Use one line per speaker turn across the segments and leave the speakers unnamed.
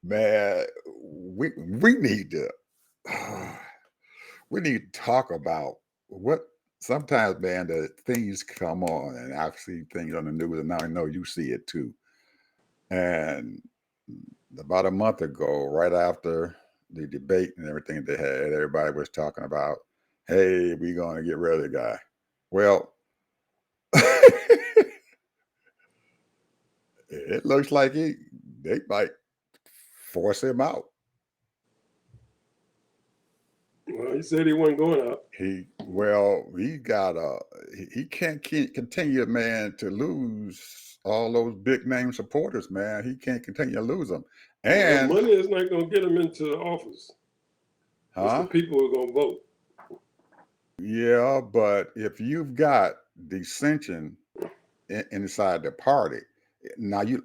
Man, we need to we need to talk about what sometimes, man, the things come on, and I see things on the news, and I know you see it too. And about a month ago, right after the debate and everything they had, everybody was talking about, hey, we're going to get rid of the guy. Well, it looks like they might force him out.
Well, he said he wasn't going out.
He got he can't continue, man, to lose all those big name supporters, man. He can't continue to lose them.
Well,
And
money is not going to get him into office. It's the
huh?
people who are going to vote.
Yeah, but if you've got dissension inside the party, now you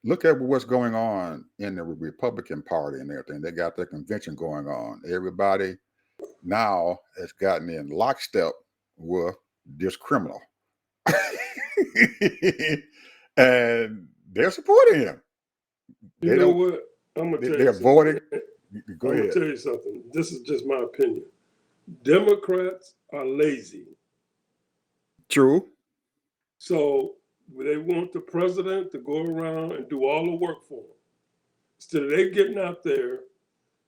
look at what's going on in the Republican Party and everything. They got their convention going on. Everybody now has gotten in lockstep with this criminal. And they're supporting him.
You
They
know
don't.
what? I'm going to tell you
They're
something.
voting. Go
I'm going
ahead.
to tell you something. This is just my opinion. Democrats are lazy.
True.
So they want the president to go around and do all the work for them. Instead of they getting out there,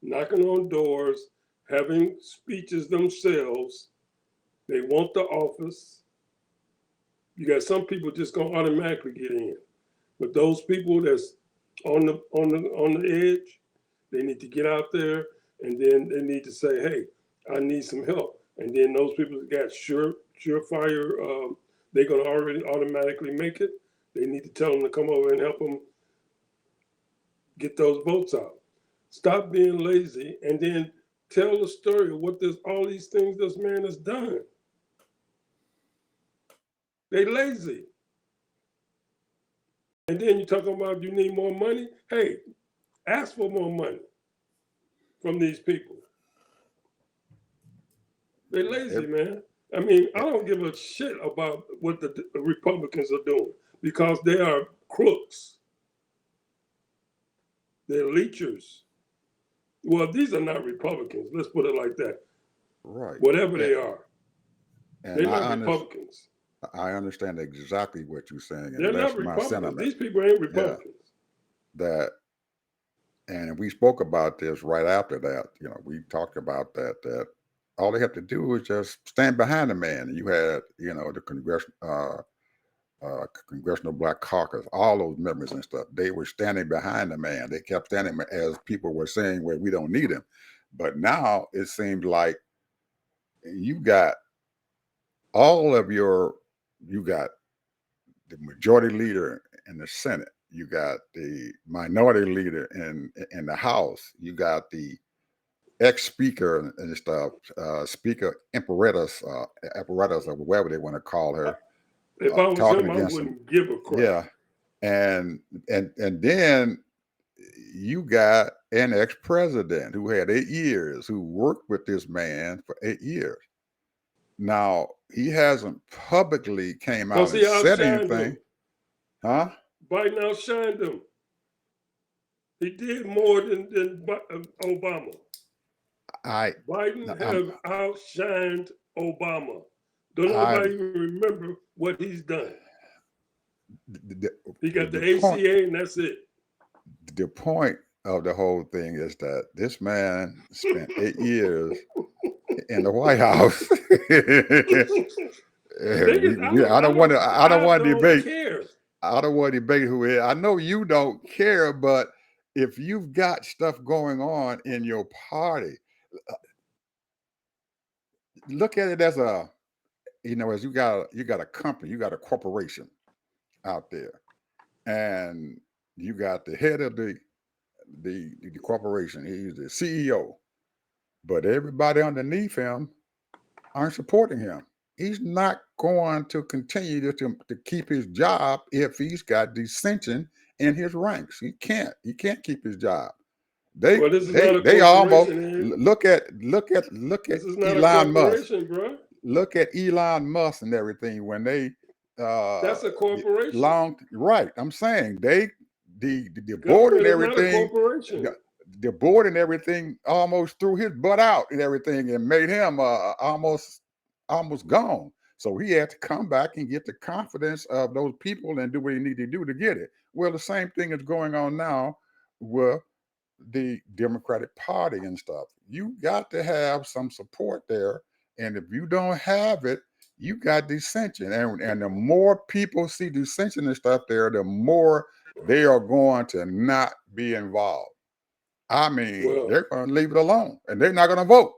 knocking on doors, having speeches themselves, they want the office. You got some people just gonna automatically get in. But those people that's on the edge, they need to get out there and then they need to say, hey, I need some help. And then those people that got surefire, they're gonna already automatically make it. They need to tell them to come over and help them get those votes out. Stop being lazy and then tell the story of what this all these things this man has done. They lazy. And then you talking about you need more money. Hey, ask for more money from these people. They lazy, man. I mean, I don't give a shit about what the Republicans are doing because they are crooks. They're leechers. Well, these are not Republicans. Let's put it like that.
Right.
Whatever they are,
And
they're not Republicans.
I understand exactly what you're saying, and
They're
that's
not
my
Republicans.
sentiment.
These people ain't
Yeah,
Republicans.
that, and we spoke about this right after that. We talked about that all they have to do is just stand behind the man. You had, the Congressional Black Caucus, all those members and stuff. They were standing behind the man. They kept standing as people were saying, "Well, we don't need him." But now it seems like you got all of your, you got the majority leader in the Senate. You got the minority leader in the House. You got the ex speaker and stuff, Speaker Apparatus, or whatever they want to call her,
If I was
talking
him, I
against him.
wouldn't give a crap.
Yeah, and then you got an ex president who had 8 years, who worked with this man for 8 years. Now he hasn't publicly came out
Because
and
he
said
outshined
anything,
him.
huh?
Biden outshined him. He did more than Obama.
I,
Biden
I'm,
has outshined Obama. Don't
I,
nobody even remember what he's done.
the,
He got the
the point,
ACA and that's it.
the point of the whole thing is that this man spent 8 years in the White House. I don't want to. I don't want to debate.
care.
I don't want to debate who it is. I know you don't care, but if you've got stuff going on in your party, look at it as as you got a company, you got a corporation out there, and you got the head of the corporation. He's the CEO, but everybody underneath him aren't supporting him. He's not going to continue to keep his job if he's got dissension in his ranks. He can't. He can't keep his job. They
Well, this is
they
not a
they almost
corporation, Ed.
look at
This is not a
Elon Musk.
corporation, bro.
Look at Elon Musk and everything when they
That's a corporation.
long right. I'm saying they the board
Government
and
is not a
everything,
corporation.
the board and everything almost threw his butt out and everything and made him almost gone. So he had to come back and get the confidence of those people and do what he needed to do to get it. Well, the same thing is going on now with the Democratic Party and stuff. You got to have some support there. And if you don't have it, you got dissension. And the more people see dissension and stuff there, the more they are going to not be involved. I mean,
Well,
they're going to leave it alone and they're not going to vote.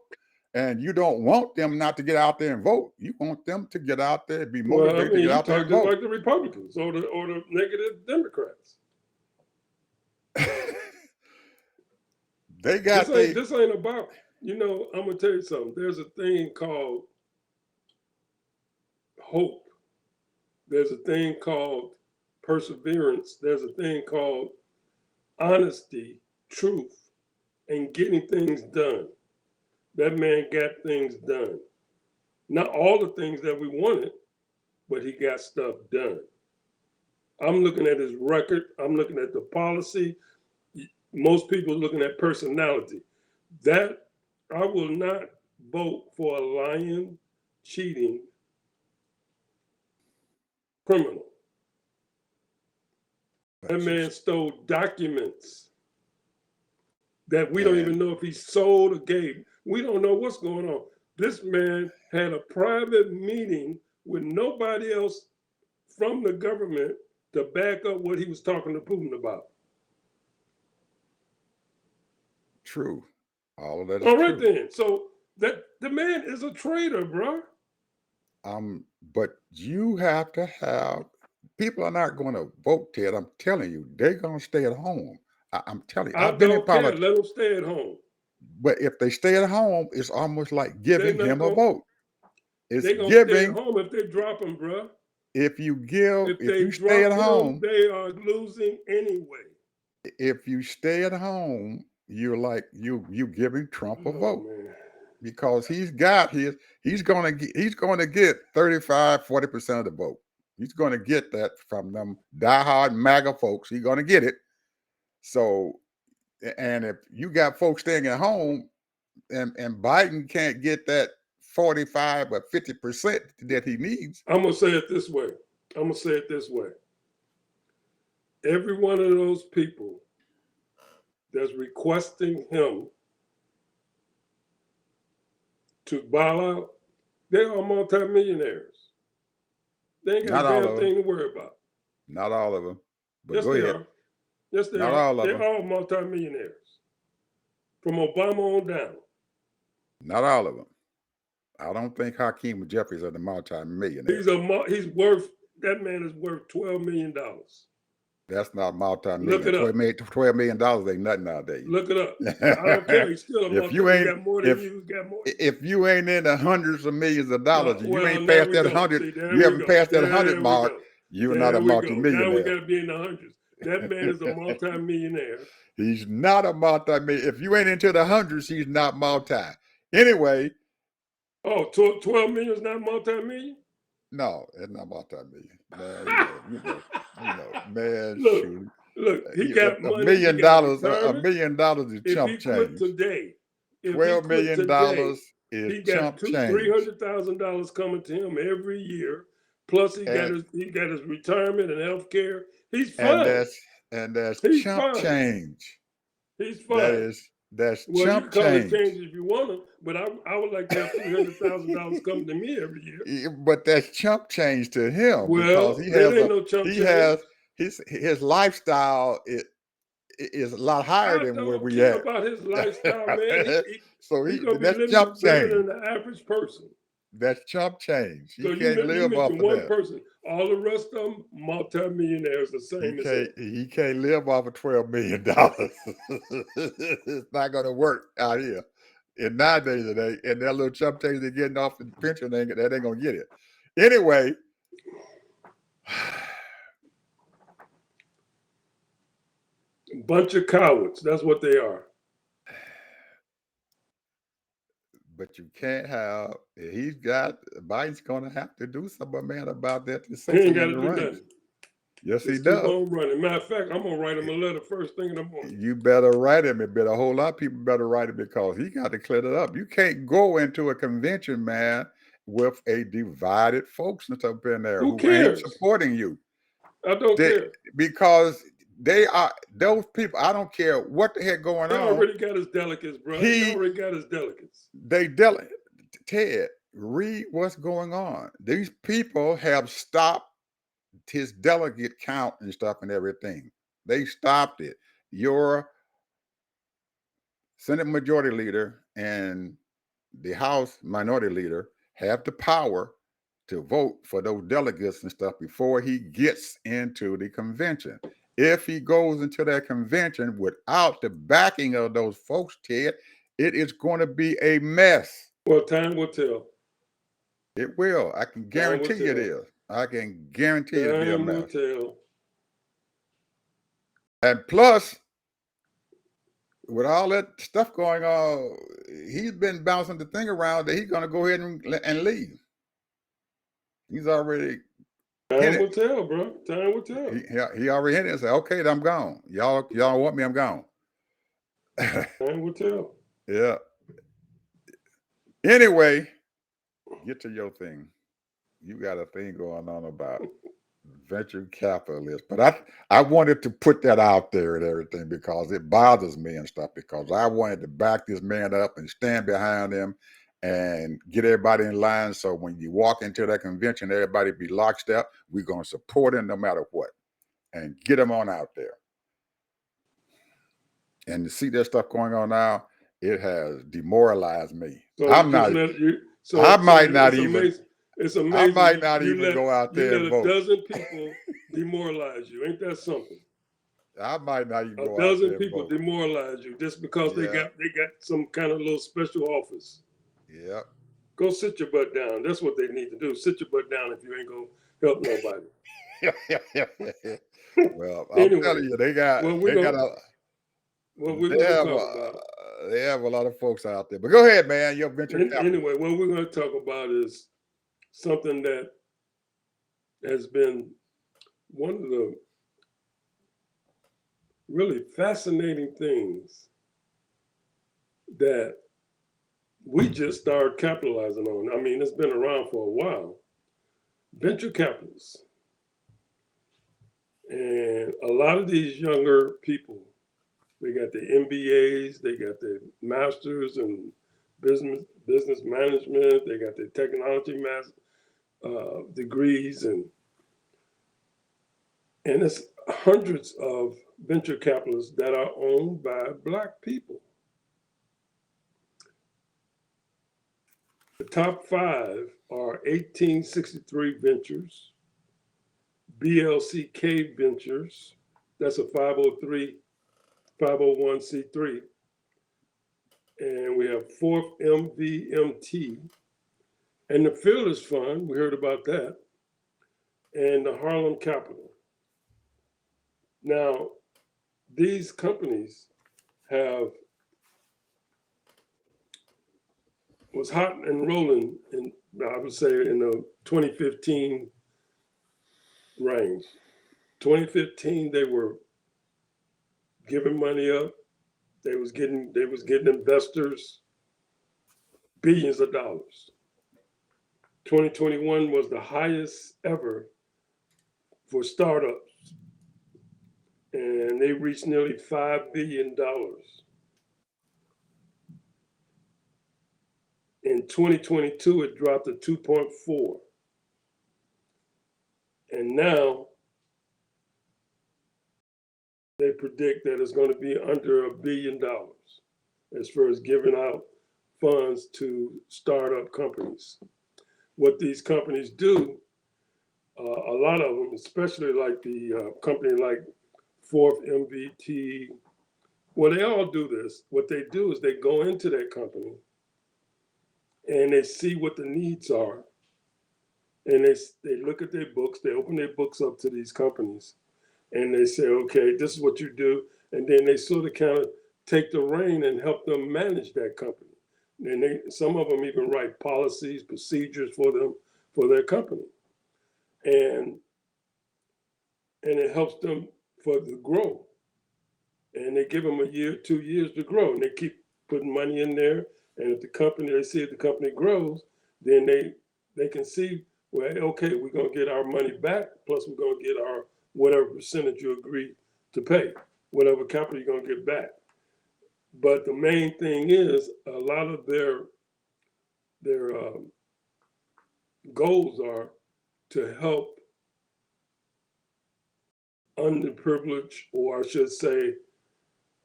And you don't want them not to get out there and vote. You want them to get out there, be motivated to get
you
out there
talk
and
just
vote.
like the Republicans or the negative Democrats.
They got
this ain't about, I'm gonna tell you something. There's a thing called hope. There's a thing called perseverance. There's a thing called honesty, truth, and getting things done. That man got things done. Not all the things that we wanted, but he got stuff done. I'm looking at his record. I'm looking at the policy. Most people looking at personality. That I will not vote for a lying, cheating criminal. That man stole documents that we don't even know if he sold or gave. We don't know what's going on. This man had a private meeting with nobody else from the government to back up what he was talking to Putin about.
True. All of that is
all right
true.
Then. So that the man is a traitor, bro.
But you have to have people are not going to vote, Ted. I'm telling you, they're going to stay at home. I'm telling you,
I've been in politics. Let them stay at home.
But if they stay at home, it's almost like giving him a vote.
It's they're gonna stay at home if they drop him, bro.
If you stay at home,
they are losing anyway.
If you stay at home, you're like you giving Trump a vote. Man. Because he's going to get 35-40% of the vote. He's going to get that from them diehard MAGA folks. He's going to get it. So, and if you got folks staying at home and Biden can't get that 45 or 50% that he needs.
I'm going to say it this way. Every one of those people that's requesting him to bow out, they are multimillionaires. They ain't got a damn thing to worry about.
Not all of them. But
yes,
go ahead.
Are. Yes, they
Not
are.
all of
They're
them.
all multimillionaires. From Obama on down.
Not all of them. I don't think Hakeem Jeffries are the multimillionaire.
That man is worth $12 million.
That's not multi-million.
Look it up.
$12 million ain't nothing nowadays.
Look it up. I don't care. He's still a multi-millionaire.
If you ain't in the hundreds of millions of dollars, you ain't past that 100. You haven't passed that 100 mark. You're not a multi-millionaire.
Now we got to be in the hundreds. That man is a multi-millionaire.
He's not a multi-millionaire. If you ain't into the hundreds, he's not multi. Anyway.
Oh, 12 million is not multi-million?
No, it's not multi-million. Man,
look, he got money.
$1 million. $1 million is chump change.
Today,
$12 million is chump change.
$300,000 coming to him every year. Plus, he got his retirement and health care. He's fine.
And that's
He's
chump
fine.
change.
He's fine.
That's
well,
chump
you can
change.
Call it change if you want to, but I would like to have $300,000 come to me every year.
But that's chump change to him.
Well,
because his lifestyle is a lot higher than where we at.
About his lifestyle, man.
So that's chump change.
Than the average person.
That's chump change.
So
he can't live off of
one
that.
person. All the rest of them multi-millionaires the same as him.
He can't live off of $12 million. It's not going to work out here. And nowadays, and that little chump change they're getting off the pension, that ain't going to get it. Anyway.
Bunch of cowards. That's what they are.
But you can't have. Biden's going to have to do something, man, about that.
He ain't got to do nothing.
Yes, he
Just keep
does.
on running. Matter of fact, I'm gonna write him a letter first thing in the morning.
You better write him. It better a whole lot of people better write it because he got to clear it up. You can't go into a convention, man, with a divided folks and stuff in there
Who
who ain't
cares?
supporting you.
I don't
They
care.
because they are those people. I don't care what the heck going
He
on.
already got his delegates, bro. He already got his delegates.
Ted, read what's going on. These people have stopped his delegate count and stuff and everything. They stopped it. Your Senate Majority Leader and the House Minority Leader have the power to vote for those delegates and stuff before he gets into the convention. If he goes into that convention without the backing of those folks, Ted, it is going to be a mess.
Well, time will tell.
It will. I can guarantee you it is. I can guarantee it'll be a
Time will
mess.
tell.
And plus, with all that stuff going on, he's been bouncing the thing around that he's going to go ahead and leave. He's already
Time will tell, bro. Time will tell.
He already hit it and said, "Okay, I'm gone. Y'all want me? I'm gone."
Time will tell.
Yeah. Anyway, get to your thing. You got a thing going on about venture capitalists, but I wanted to put that out there and everything because it bothers me and stuff because I wanted to back this man up and stand behind him and get everybody in line. So when you walk into that convention, everybody be lockstep. We're going to support him no matter what and get him on out there. And to see that stuff going on now, it has demoralized me.
So
I'm not. I might not even.
It's amazing.
I might not even go out there and vote.
You let a dozen people demoralize you. Ain't that something?
I might not even go out
there. A dozen people
vote.
Demoralize you just because they got some kind of little special office.
Yep.
Go sit your butt down. That's what they need to do. Sit your butt down if you ain't gonna help nobody.
Well, I'm telling you, they have a lot of folks out there. But go ahead, man. Your venture capital.
Anyway, what we're going to talk about is something that has been one of the really fascinating things that we just started capitalizing on. I mean, it's been around for a while. Venture capitalists. And a lot of these younger people, they got the MBAs, they got the masters in business management, they got the technology degrees, and it's hundreds of venture capitalists that are owned by Black people. The top 5 are 1863 Ventures, BLCK Ventures, that's a 501c3, and we have 4th MVMT, and the Fearless Fund, we heard about that, and the Harlem Capital. Now, these companies was hot and rolling in, I would say, in the 2015 range. 2015, they were giving money up. They was getting investors billions of dollars. 2021 was the highest ever for startups, and they reached nearly $5 billion. In 2022, it dropped to 2.4. And now they predict that it's going to be under $1 billion as far as giving out funds to startup companies. What these companies do, a lot of them, especially like the company like 4th MVT, well, they all do this. What they do is they go into that company and they see what the needs are. And they look at their books, they open their books up to these companies, and they say, okay, this is what you do. And then they sort of kind of take the reign and help them manage that company. And some of them even write policies, procedures for them, for their company. And and it helps them for the grow. And they give them a year, 2 years to grow, and they keep putting money in there. And if they see if the company grows, then they can see, well, okay, we're gonna get our money back, plus we're gonna get our whatever percentage you agree to pay, whatever capital you're gonna get back. But the main thing is a lot of their goals are to help underprivileged, or I should say,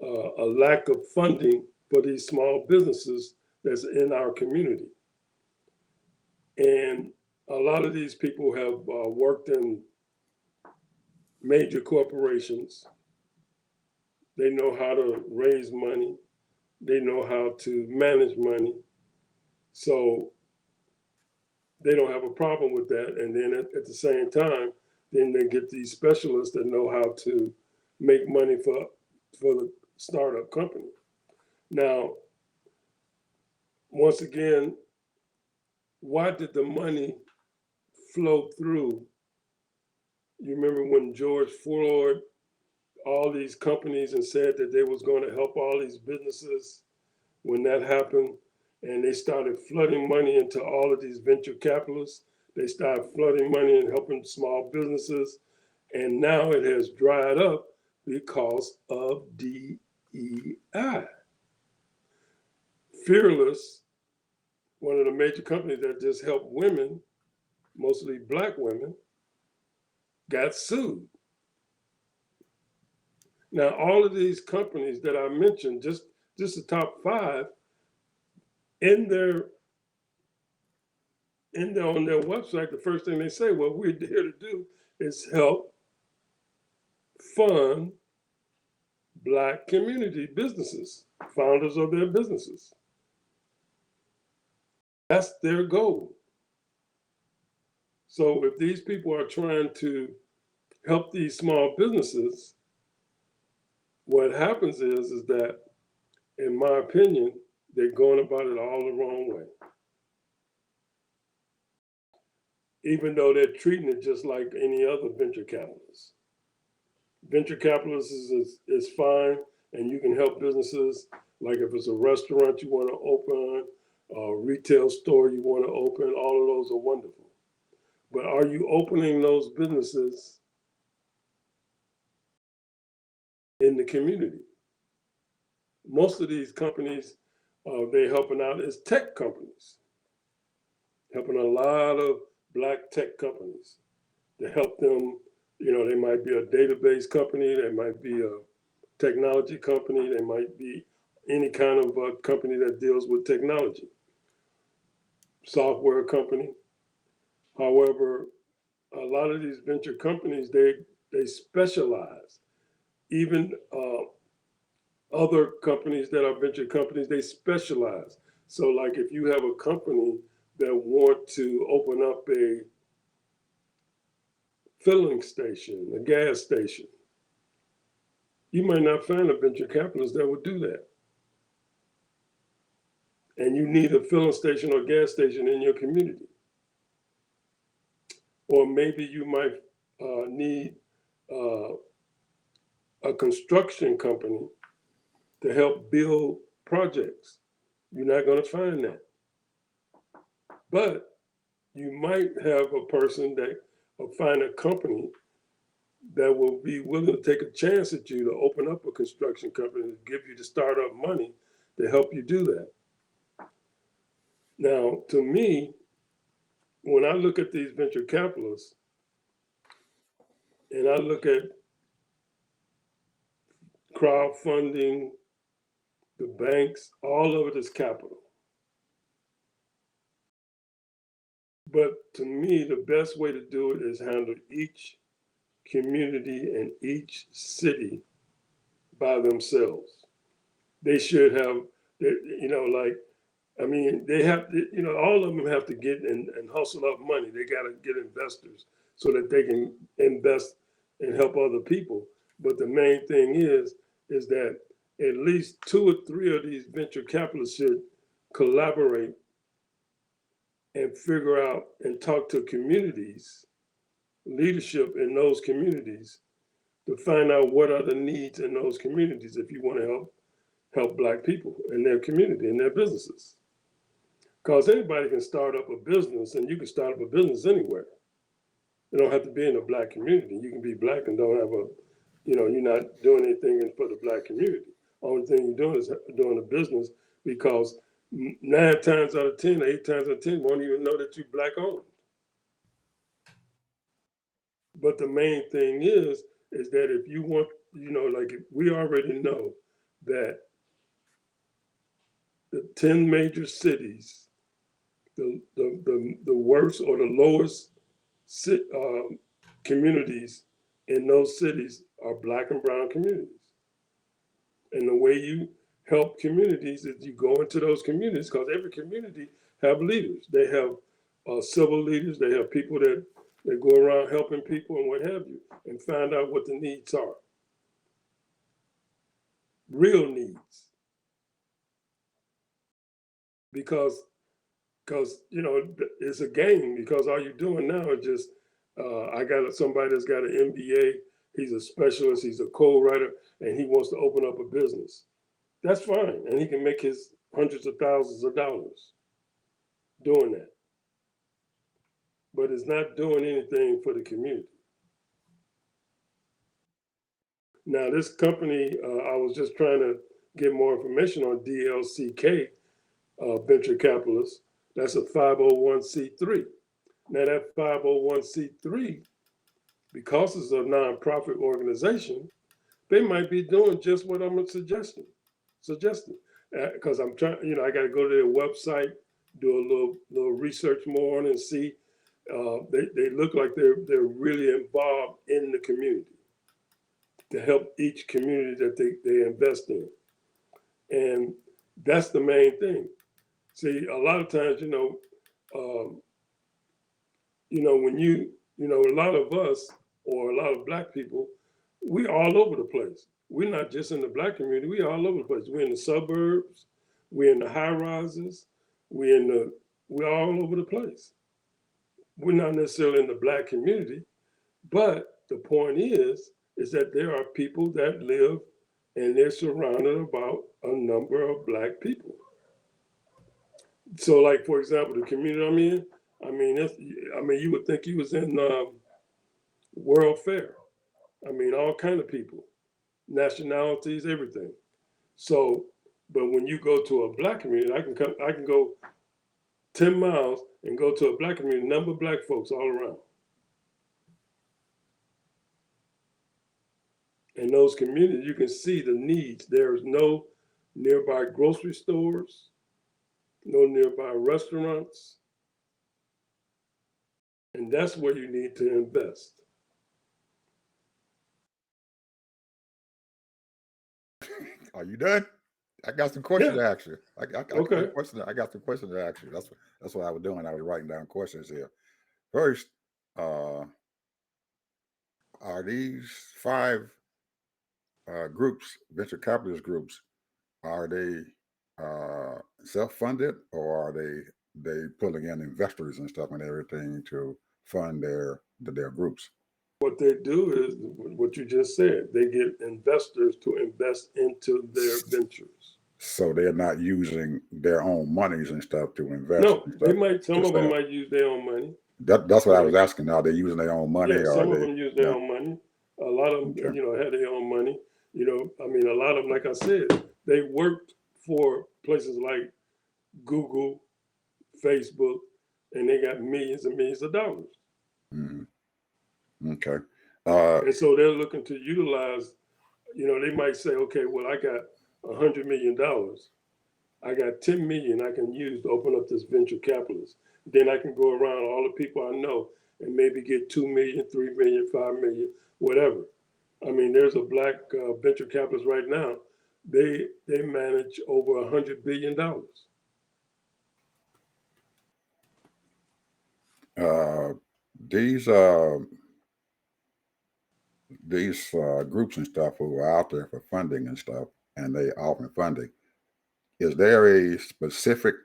a lack of funding for these small businesses that's in our community. And a lot of these people have worked in major corporations. They know how to raise money. They know how to manage money. So they don't have a problem with that. And then at the same time, then they get these specialists that know how to make money for the startup company. Now, once again, why did the money flow through? You remember when George Floyd, all these companies, and said that they was going to help all these businesses when that happened, and they started flooding money into all of these venture capitalists. They started flooding money and helping small businesses, and now it has dried up because of DEI. Fearless, one of the major companies that just helped women, mostly Black women, got sued. Now, all of these companies that I mentioned, just the top 5, in their on their website, the first thing they say, what we're here to do is help fund Black community businesses, founders of their businesses. That's their goal. So if these people are trying to help these small businesses, what happens is that, in my opinion, they're going about it all the wrong way. Even though they're treating it just like any other venture capitalist. Venture capitalists is fine, and you can help businesses, like if it's a restaurant you want to open, a retail store you want to open, all of those are wonderful. But are you opening those businesses in the community? Most of these companies they're helping out is tech companies, helping a lot of Black tech companies to help them. You know, they might be a database company, they might be a technology company, they might be any kind of company that deals with technology, software company. However, a lot of these venture companies, they specialize. Even other companies that are venture companies, they specialize. So like if you have a company that want to open up a filling station, a gas station, you might not find a venture capitalist that would do that. And you need a filling station or gas station in your community. Or maybe you might need a construction company to help build projects. You're not going to find that. But you might have a person that, or find a company that will be willing to take a chance at you to open up a construction company to give you the startup money to help you do that. Now, to me, when I look at these venture capitalists and I look at crowdfunding, the banks, all of it is capital. But to me, the best way to do it is handle each community and each city by themselves. They should have, you know, like, I mean, they have, you know, all of them have to get and hustle up money. They got to get investors so that they can invest and help other people. But the main thing is that at least 2 or 3 of these venture capitalists should collaborate and figure out and talk to communities, leadership in those communities, to find out what are the needs in those communities if you want to help Black people in their community, in their businesses. Because anybody can start up a business, and you can start up a business anywhere. You don't have to be in a Black community. You can be Black and don't have you're not doing anything for the Black community. Only thing you're doing is doing a business, because 9 times out of 10, 8 times out of 10 won't even know that you're Black owned. But the main thing is that if you want, like we already know that the 10 major cities, the worst or the lowest communities in those cities are Black and brown communities. And the way you help communities is you go into those communities, because every community have leaders. They have civil leaders. They have people that go around helping people and what have you, and find out what the needs are. Real needs. Because it's a game, because all you're doing now is just, I got somebody that's got an MBA, he's a specialist, he's a co-writer, and he wants to open up a business. That's fine, and he can make his hundreds of thousands of dollars doing that. But it's not doing anything for the community. Now, this company, I was just trying to get more information on, DLCK Venture Capitalists. That's a 501c3. Now, that 501c3, because it's a nonprofit organization, they might be doing just what I'm suggesting. Because I'm trying, I got to go to their website, do a little research more on, and see. They look like they're really involved in the community to help each community that they invest in. And that's the main thing. See, a lot of times, when a lot of us, or a lot of Black people, we all over the place. We're not just in the Black community, we all over the place. We're in the suburbs, we're in the high rises, we're all over the place. We're not necessarily in the Black community, but the point is that there are people that live and they're surrounded about a number of Black people. So, like, for example, the community I'm in, you would think you was in World Fair. All kind of people, nationalities, everything. So, but when you go to a Black community, I can go 10 miles and go to a Black community, number of Black folks all around. In those communities, you can see the needs. There's no nearby grocery stores, no nearby restaurants. And that's where you need to invest.
Are you done? I got some questions to ask you. I got some questions to ask you. That's what I was doing. I was writing down questions here. First, are these 5 groups, venture capitalist groups, are they self-funded, or are they pulling in investors and stuff and everything to fund their groups?
What they do is what you just said. They get investors to invest into their ventures.
So they're not using their own monies and stuff to invest.
No, they might. Some of them might use their own money.
That's what I was asking. Are they using their own money?
Yeah, some of them use their own money. A lot of them, have their own money. A lot of them, like I said, they worked for places like Google, Facebook, and they got millions and millions of dollars.
Mm-hmm. Okay.
And so they're looking to utilize, they might say, okay, well, I got $100 million. I got 10 million I can use to open up this venture capitalist. Then I can go around all the people I know and maybe get 2 million, 3 million, 5 million, whatever. There's a Black venture capitalist right now. They manage over $100 billion.
These groups and stuff who are out there for funding and stuff, and they offer funding, is there a specific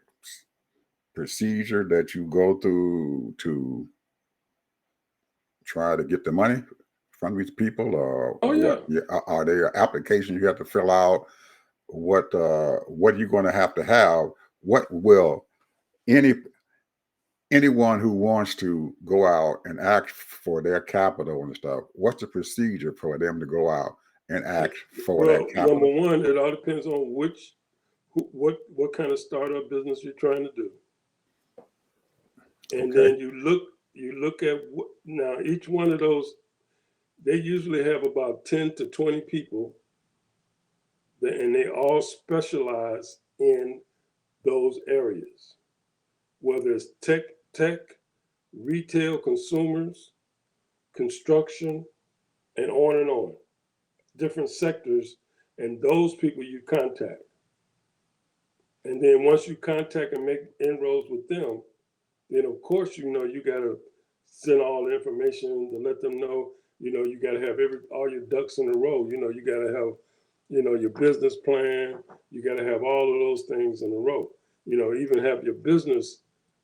procedure that you go through to try to get the money from these people, or
Oh
what?
yeah.
Yeah, are there applications you have to fill out? What you're going to have? What will any anyone who wants to go out and ask for their capital and stuff? What's the procedure for them to go out and ask for that
Well, number
capital?
one, it all depends on what kind of startup business you're trying to do, and
Okay.
then you look at now each one of those. They usually have about 10 to 20 people, and they all specialize in those areas, whether it's tech, retail, consumers, construction, and on, different sectors, and those people you contact. And then once you contact and make inroads with them, then of course you got to send all the information to let them know. You got to have all your ducks in a row. You got to have your business plan. You got to have all of those things in a row. Even have your business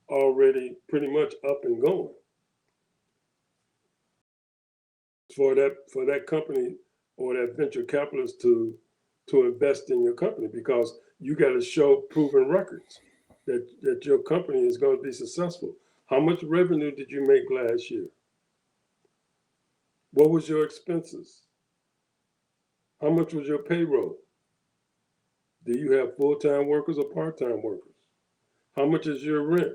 already pretty much up and going for that company or that venture capitalist to invest in your company, because you got to show proven records that your company is going to be successful. How much revenue did you make last year? What was your expenses? How much was your payroll? Do you have full-time workers or part-time workers? How much is your rent?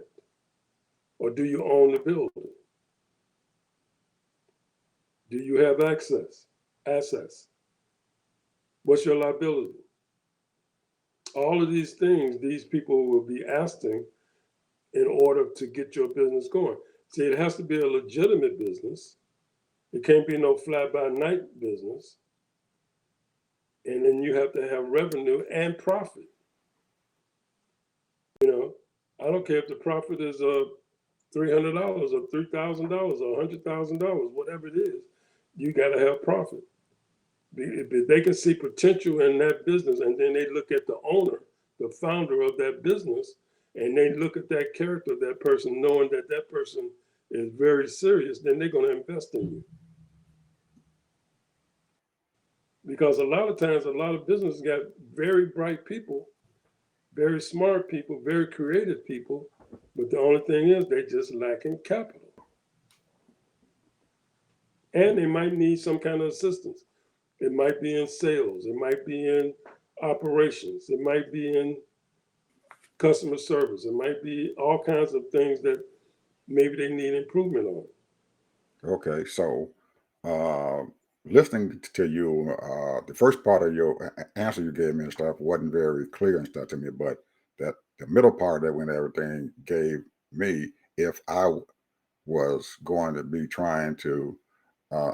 Or do you own the building? Do you have assets? What's your liability? All of these things, these people will be asking in order to get your business going. See, it has to be a legitimate business. It can't be no fly-by-night business. And then you have to have revenue and profit. I don't care if the profit is $300 or $3,000 or $100,000, whatever it is. You got to have profit. If they can see potential in that business, and then they look at the owner, the founder of that business, and they look at that character of that person, knowing that that person is very serious, then they're going to invest in you. Because a lot of times, a lot of businesses got very bright people, very smart people, very creative people, but the only thing is they just lacking capital. And they might need some kind of assistance. It might be in sales, it might be in operations, it might be in customer service, it might be all kinds of things that maybe they need improvement on.
Okay. So, uh, listening to you, the first part of your answer you gave me and stuff wasn't very clear and stuff to me, but that the middle part that when everything gave me, if was going to be trying to uh,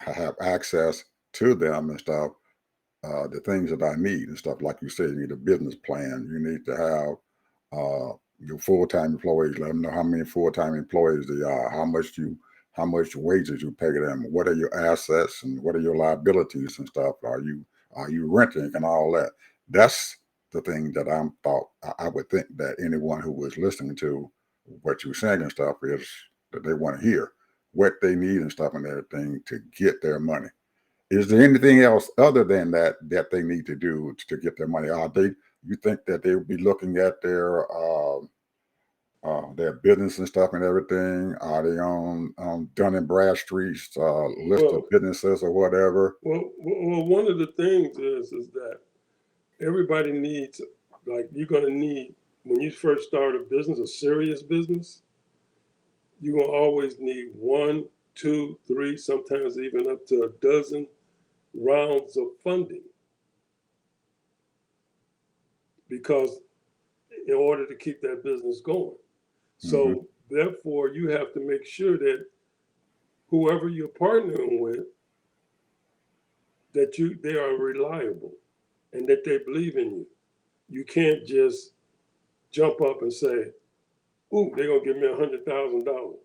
have access to them and stuff, the things that I need and stuff. Like you said, you need a business plan. You need to have your full-time employees. Let them know how many full-time employees they are, how much wages you pay them, what are your assets and what are your liabilities and stuff. Are you renting and all that? That's the thing that I would think that anyone who was listening to what you're saying and stuff is that they want to hear what they need and stuff and everything to get their money. Is there anything else other than that they need to do to get their money? You think that they would be looking at their business and stuff and everything? Are they on Dun and Bradstreet's list of
Well,
businesses or whatever?
one of the things is that everybody needs, like you're going to need, when you first start a business, a serious business, you're going to always need one, two, three, sometimes even up to a dozen rounds of funding, because in order to keep that business going.
Hmm.
So therefore, you have to make sure that whoever you're partnering with, that they are reliable and that they believe in you. You can't just jump up and say, "Ooh, they're gonna give me $100,000.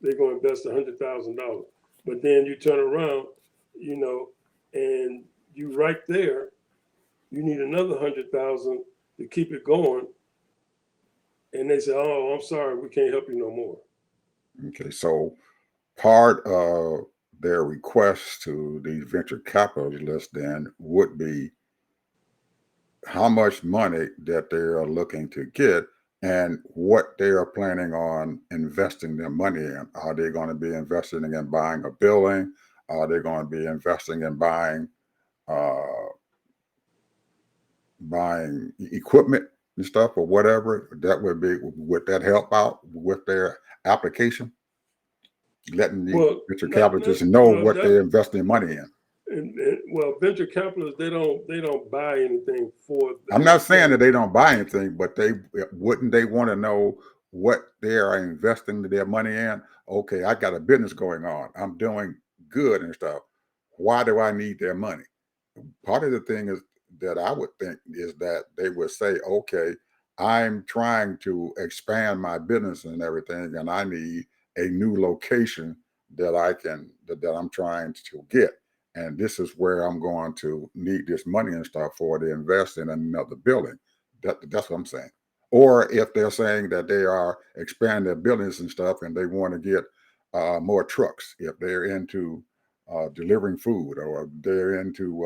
They're gonna invest $100,000." But then you turn around, you know, and you right there, you need another 100,000 to keep it going, and they say, "Oh, I'm sorry, we can't help you no more."
Okay, so part of their request to these venture capitalists then would be how much money that they are looking to get and what they are planning on investing their money in. Are they going to be investing in buying a building? Are they going to be investing in uh, buying equipment and stuff or whatever? That would that help out with their application? Letting the
Well,
venture
not
capitalists know
well
what they're investing money in.
well, venture capitalists they don't buy anything for
I'm
them.
not saying that they don't buy anything, but they want to know what they are investing their money in. Okay, I got a business going on. I'm doing good and stuff. Why do I need their money? Part of the thing is that I would think is that they would say, okay, I'm trying to expand my business and everything, and I need a new location that I'm trying to get. And this is where I'm going to need this money and stuff for to invest in another building. That's what I'm saying. Or if they're saying that they are expanding their business and stuff and they want to get more trucks, if they're into delivering food, or they're into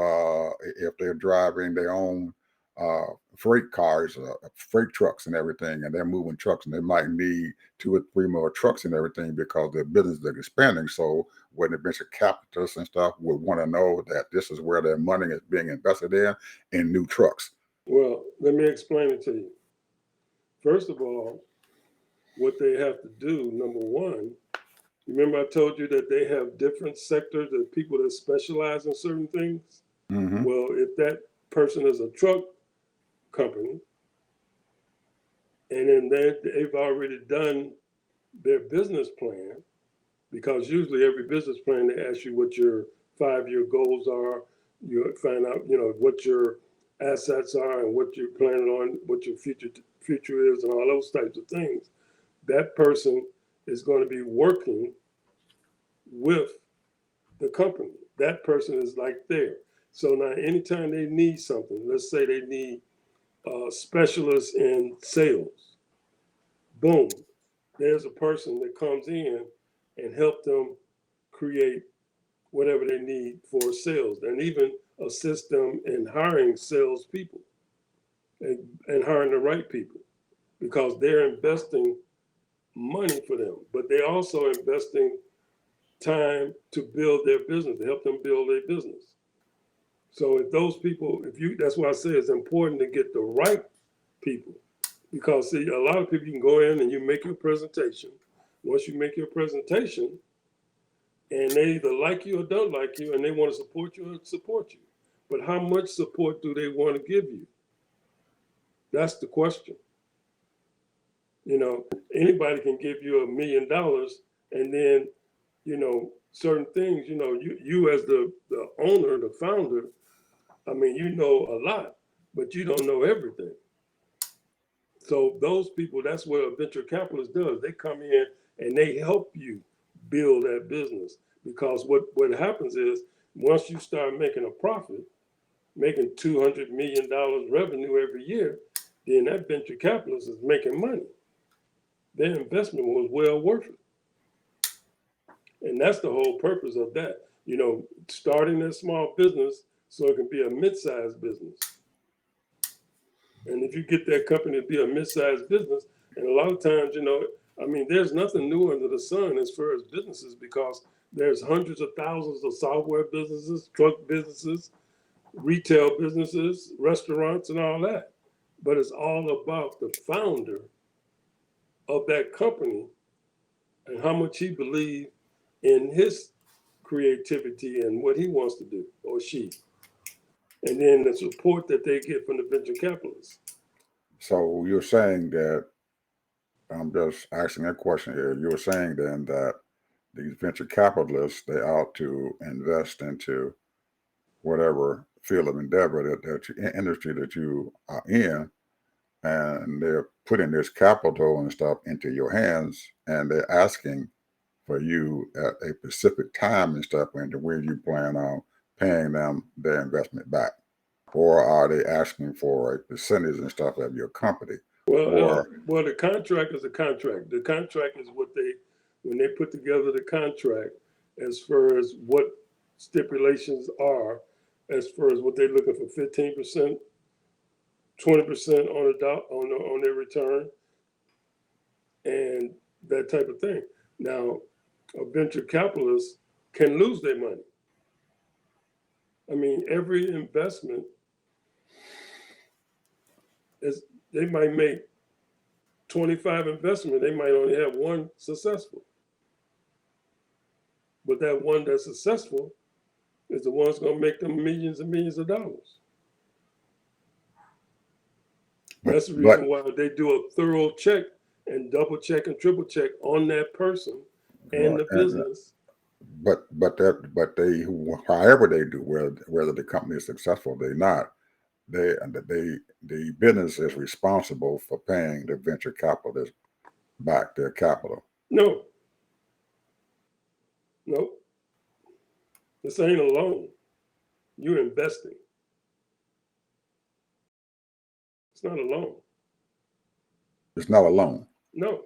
if they're driving their own freight cars, freight trucks and everything, and they're moving trucks, and they might need 2 or 3 more trucks and everything because their business is expanding. So when the venture capitalists and stuff would want to know that this is where their money is being invested in new trucks.
Well, let me explain it to you. First of all, what they have to do, number one, remember I told you that they have different sectors of people that specialize in certain things?
Mm-hmm.
Well, if that person is a truck company, and then they've already done their business plan, because usually every business plan they ask you what your 5-year goals are. You find out, what your assets are and what you're planning on, what your future is, and all those types of things. That person is going to be working with the company. That person is like there. So now, anytime they need something, let's say they need specialists in sales, boom, there's a person that comes in and help them create whatever they need for sales, and even assist them in hiring salespeople and hiring the right people, because they're investing money for them, but they're also investing time to build their business, to help them build their business. So if those people, that's why I say it's important to get the right people, because see, a lot of people, you can go in and you make your presentation. Once you make your presentation, and they either like you or don't like you, and they want to support you or support you. But how much support do they want to give you? That's the question. Anybody can give you $1 million, and then, certain things, you as the owner, the founder, I mean, you know a lot, but you don't know everything. So those people, that's what a venture capitalist does. They come in and they help you build that business, because what happens is, once you start making a profit, making $200 million revenue every year, then that venture capitalist is making money. Their investment was well worth it. And that's the whole purpose of that, starting that small business so it can be a mid-sized business. And if you get that company to be a mid-sized business, and a lot of times, I mean, there's nothing new under the sun as far as businesses, because there's hundreds of thousands of software businesses, truck businesses, retail businesses, restaurants, and all that. But it's all about the founder of that company and how much he believes in his creativity and what he wants to do, or she. And then the support that they get from the venture capitalists.
So you're saying that, I'm just asking a question here. You're saying then that these venture capitalists, they ought to invest into whatever field of endeavor industry that you are in, and they're putting this capital and stuff into your hands, and they're asking for you at a specific time and stuff, and to where you plan on paying them their investment back. Or are they asking for a percentage and stuff of your company?
Well,
Or
the contract is a contract. The contract is what when they put together the contract as far as what stipulations are, as far as what they're looking for, 15%, 20% on their return, and that type of thing. Now, a venture capitalist can lose their money. I mean, every investment is, they might make 25 investments, they might only have one successful. But that one that's successful is the one that's going to make them millions and millions of dollars. That's the reason why they do a thorough check and double check and triple check on that person and the business.
But they, however they do, whether the company is successful, they're not. The business is responsible for paying the venture capitalist back their capital.
No. This ain't a loan. You're investing. It's not a loan.
It's not a loan.
No.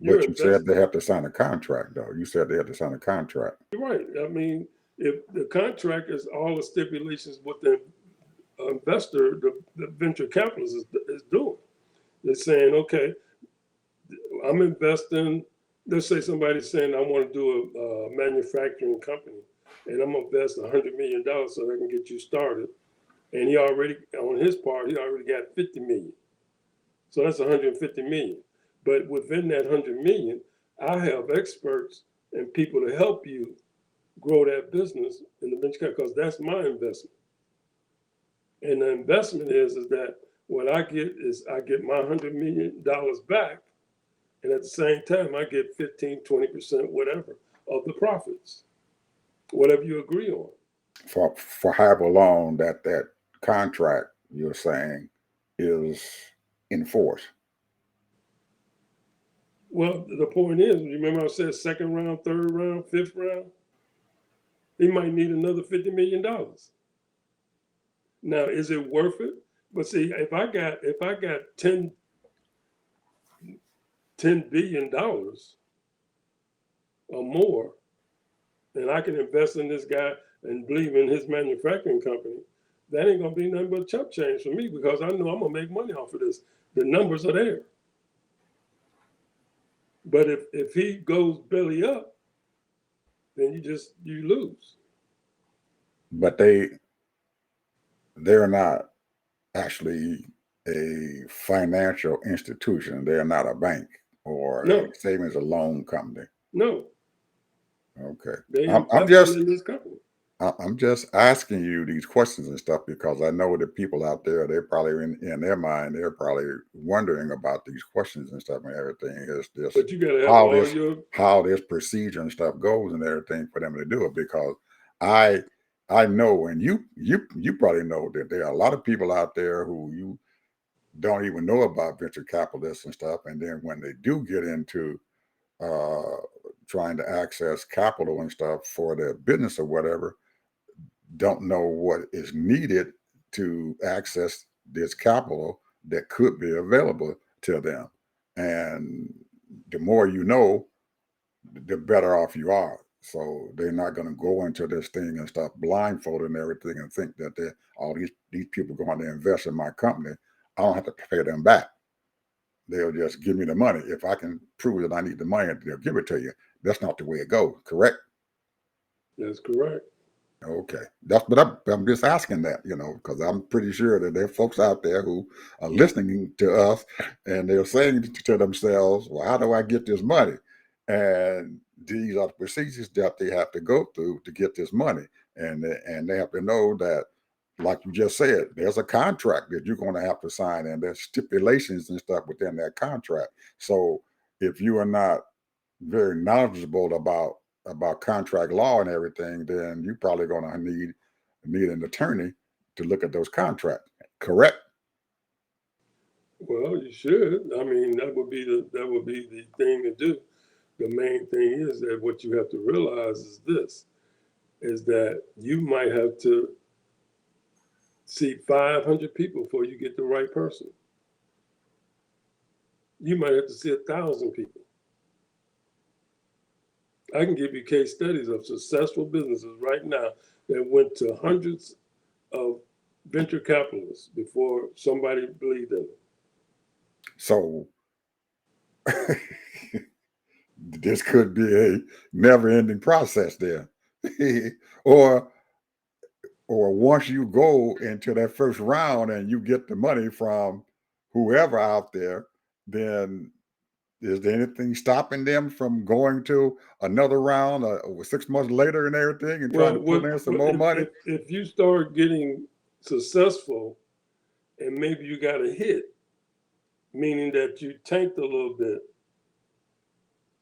But you said they have to sign a contract, though. You said they have to sign a contract.
You're right. I mean, if the contract is all the stipulations what the investor, the venture capitalist is doing. They're saying, okay, I'm investing. Let's say somebody's saying, I want to do a manufacturing company, and I'm going to invest $100 million so I can get you started. And he already, on his part, he already got 50 million. So that's 150 million. But within that 100 million, I have experts and people to help you grow that business in the venture capital, because that's my investment. And the investment is that what I get is I get my $100 million back, and at the same time, I get 15, 20%, whatever, of the profits, whatever you agree on.
For however long that contract you're saying is in force.
Well, the point is, remember I said second round, third round, fifth round? He might need another $50 million. Now, is it worth it? But see, if I got $10 billion or more, and I can invest in this guy and believe in his manufacturing company, that ain't gonna be nothing but chump change for me, because I know I'm gonna make money off of this. The numbers are there. But if he goes belly up, then you lose.
But they're not actually a financial institution. They're not a bank or a savings or loan company.
No.
Okay.
I'm
just asking you these questions and stuff because I know that people out there, they're probably in their mind, they're probably wondering about these questions and stuff and everything. Is this,
but you gotta have
how this procedure and stuff goes and everything for them to do it, because I know, and you probably know that there are a lot of people out there who you don't even know about venture capitalists and stuff, and then when they do get into trying to access capital and stuff for their business or whatever, don't know what is needed to access this capital that could be available to them. And the more you know, the better off you are. So they're not going to go into this thing and stuff blindfolded and everything and think that all these people going to invest in my company. I don't have to pay them back. They'll just give me the money. If I can prove that I need the money, they'll give it to you. That's not the way it goes, correct?
That's correct.
Okay. But I'm just asking that, because I'm pretty sure that there are folks out there who are listening to us and they're saying to themselves, well, how do I get this money? And these are the procedures that they have to go through to get this money. And they have to know that, like you just said, there's a contract that you're going to have to sign, and there's stipulations and stuff within that contract. So if you are not very knowledgeable about contract law and everything, then you're probably going to need an attorney to look at those contracts. Correct?
Well, you should. I mean, that would be the thing to do. The main thing is that what you have to realize is that you might have to see 500 people before you get the right person. You might have to see 1,000 people. I can give you case studies of successful businesses right now that went to hundreds of venture capitalists before somebody believed in them.
So this could be a never-ending process there. or or once you go into that first round and you get the money from whoever out there, then is there anything stopping them from going to another round 6 months later and everything and trying
Well,
to pull in some
what
more money?
if you start getting successful and maybe you got a hit, meaning that you tanked a little bit,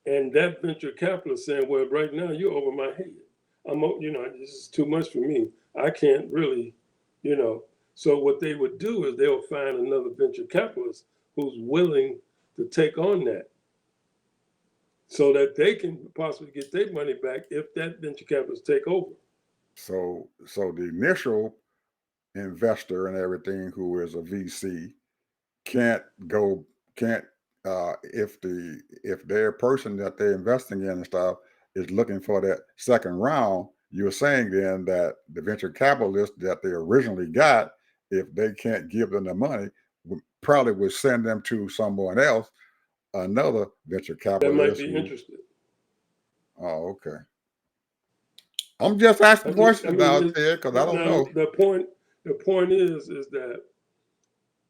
and that venture capitalist saying, "Well, right now you're over my head. This is too much for me. I can't really, you know." So what they would do is they'll find another venture capitalist who's willing to take on that, so that they can possibly get their money back if that venture capitalist take over.
So the initial investor and everything who is a VC can't go can't if their person that they're investing in and stuff is looking for that second round, you're saying then that the venture capitalist that they originally got, if they can't give them the money, probably would send them to someone else, another venture
That might
capitalist
be
who.
interested.
Oh, okay. I'm just asking
I
questions
mean,
out there because I don't
now
know.
the point is that